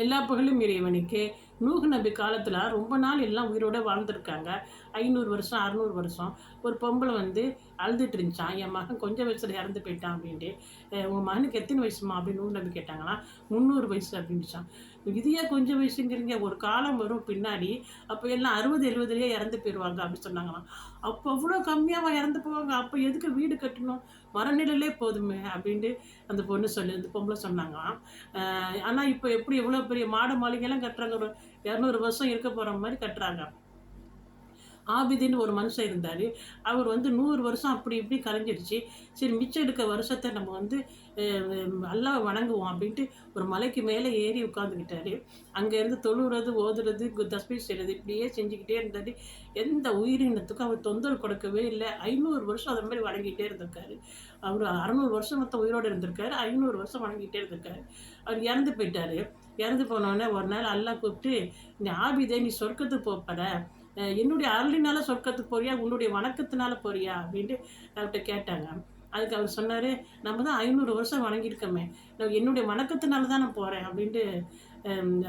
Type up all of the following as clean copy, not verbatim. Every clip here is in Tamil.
எல்லா புகழும் இறைவனுக்கு. நூஹ் நபி காலத்தில் ரொம்ப நாள் எல்லாம் உயிரோட வாழ்ந்துருக்காங்க. 500 வருஷம் 600 வருஷம். ஒரு பொம்பளை வந்து அழுதுட்டு இருந்துச்சான், என் மகன் கொஞ்சம் வயசுல இறந்து போயிட்டான் அப்படின்ட்டு. உங்கள் மகனுக்கு எத்தனை வயசுமா அப்படின்னு நூஹ் நபி கேட்டாங்களா. 300 வயசு அப்படின்னுச்சான். இது ஏன் கொஞ்சம் வயசுங்கிறீங்க, ஒரு காலம் வரும் பின்னாடி, அப்போ எல்லாம் 60 70லயே இறந்து போயிடுவாங்க அப்படின்னு சொன்னாங்களாம். அப்போ அவ்வளோ கம்மியாக இறந்து போவாங்க, அப்போ எதுக்கு வீடு கட்டணும், மரநிலையிலே போதுமே அப்படின்ட்டு அந்த பொம்பளை சொன்னாங்களாம். ஆனால் இப்போ எப்படி எவ்வளோ பெரிய மாட மாளிகைலாம் கட்டுறாங்க, ஒரு 200 வருஷம் இருக்க போகிற மாதிரி கட்டுறாங்க. ஆபிதின்னு ஒரு மனுஷன் இருந்தார். அவர் வந்து 100 வருஷம் அப்படி இப்படி கரைஞ்சிடுச்சு. சரி, மிச்சம் இருக்க வருஷத்தை நம்ம வந்து அல்லாஹ் வணங்குவோம் அப்படின்ட்டு ஒரு மலைக்கு மேலே ஏறி உட்காந்துக்கிட்டாரு. அங்கேருந்து தொழுகிறது, ஓதுறது, தஸ்பீஹ் செய்கிறது இப்படியே செஞ்சுக்கிட்டே இருந்தார். எந்த உயிரினத்துக்கும் அவர் தொந்தரவு கொடுக்கவே இல்லை. 500 வருஷம் அதை மாதிரி வணங்கிட்டே இருந்திருக்காரு. அவர் 600 வருஷம் மொத்தம் உயிரோடு இருந்திருக்காரு. 500 வருஷம் வணங்கிட்டே இருந்திருக்காரு. அவர் இறந்து போயிட்டார். இறந்து போனோடனே ஒரு நாள் அல்லாஹ் கூப்பிட்டு, நீ ஆபிதே, நீ சொர்க்கத்துக்கு போப்பட, என்னுடைய அருளினால சொர்க்கத்துக்கு போறியா, உன்னுடைய வணக்கத்தினால போறியா அப்படின்ட்டு அவர்கிட்ட கேட்டாங்க. அதுக்கு அவர் சொன்னார், நம்ம தான் 500 வருஷம் வணங்கியிருக்கோமே, நான் என்னுடைய வணக்கத்தினால தான் நான் போகிறேன் அப்படின்ட்டு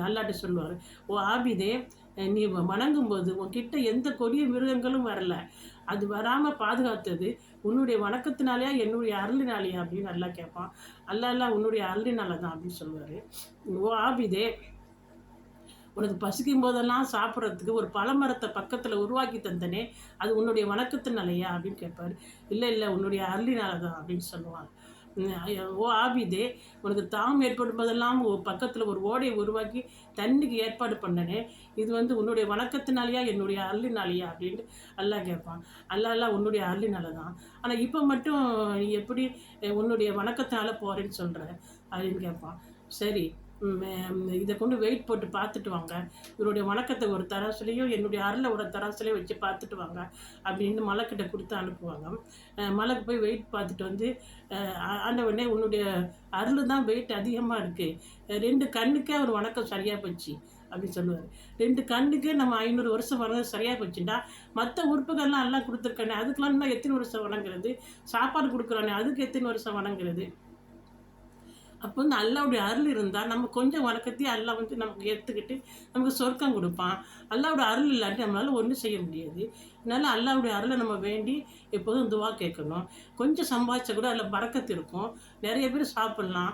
அல்லாட்ட சொல்லுவார். ஓ ஆபிதே, நீ வணங்கும்போது உன்கிட்ட எந்த கொடிய மிருகங்களும் வரல, அது வராமல் பாதுகாத்தது உன்னுடைய வணக்கத்தினாலேயா என்னுடைய அருளினாலேயா அப்படின்னு நல்லா கேட்பான். அல்லா உன்னுடைய அருளினால தான் அப்படின்னு சொல்லுவார். ஓ ஆபிதே, உனக்கு பசிக்கும் போதெல்லாம் சாப்பிட்றதுக்கு ஒரு பழமரத்தை பக்கத்தில் உருவாக்கி தந்தனே, அது உன்னுடைய வணக்கத்தினாலையா அப்படின்னு கேட்பார். இல்லை இல்லை, உன்னுடைய அருளினால தான் அப்படின்னு சொல்லுவாங்க. ஓ ஆபிதே, உனக்கு தாம் ஏற்படும் போதெல்லாம் பக்கத்தில் ஒரு ஓடையை உருவாக்கி தண்ணிக்கு ஏற்பாடு பண்ணனே, இது வந்து உன்னுடைய வணக்கத்தினாலேயா என்னுடைய அருளினாலையா அப்படின்ட்டு அல்லாஹ் கேட்பான். அல்லா உன்னுடைய அருளினால தான், ஆனால் இப்போ மட்டும் நீ எப்படி உன்னுடைய வணக்கத்தினால போகிறேன்னு சொல்கிற அப்படின்னு கேட்பான். சரி, இதை கொண்டு வெயிட் போட்டு பார்த்துட்டு வாங்க, இவருடைய வணக்கத்தை ஒரு தராசுலையும் என்னுடைய அருளை ஒரு தராசுலையும் வச்சு பார்த்துட்டு வாங்க அப்படின்னு மலைக்கிட்ட கொடுத்து அனுப்புவாங்க. மலைக்கு போய் வெயிட் பார்த்துட்டு வந்து, ஆண்டவனே உன்னுடைய அருள் தான் வெயிட் அதிகமாக இருக்குது, 2 கண்ணுக்கே அவர் வணக்கம் சரியாக போச்சு அப்படின்னு சொல்லுவார். 2 கண்ணுக்கே நம்ம 500 வருஷம் வர சரியாக போச்சுட்டா, மற்ற உறுப்புகள்லாம் எல்லாம் கொடுத்துருக்கானே, அதுக்கெல்லாம் இன்னும் எத்தனை வருஷம் வணங்குறது, சாப்பாடு கொடுக்குறானே அதுக்கு எத்தனை வருஷம் வணங்குறது. அப்போ வந்து அல்லாவுடைய அருள் இருந்தால் நம்ம கொஞ்சம் வணக்கத்தையும் அல்லாஹ் வந்து நமக்கு ஏற்றுக்கிட்டு நமக்கு சொர்க்கம் கொடுப்பான். அல்லாவுடைய அருள் இல்லாட்டி நம்மளால் ஒன்றும் செய்ய முடியாது. அதனால் அல்லாவுடைய அருளை நம்ம வேண்டி எப்போதும் துவா கேட்கணும். கொஞ்சம் சம்பாதிச்சா கூட அதில் பறக்கத்து இருக்கும். நிறைய பேர் சாப்பிட்லாம்,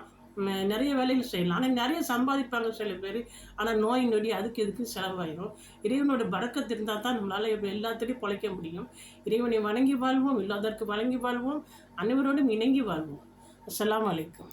நிறைய வேலைகள் செய்யலாம், ஆனால் நிறைய சம்பாதிப்பாங்க சில பேர். ஆனால் நோய் நொடி அதுக்கு இதுக்கு செலவாயிடும். இறைவனோட பறக்கத்து இருந்தால் தான் நம்மளால் எல்லாத்துலேயும் பிழைக்க முடியும். இறைவனை வணங்கி வாழ்வோம், இல்லாதற்கு வழங்கி வாழ்வோம், அனைவரோடும் இணங்கி வாழ்வோம். அஸ்ஸலாமு அலைக்கும்.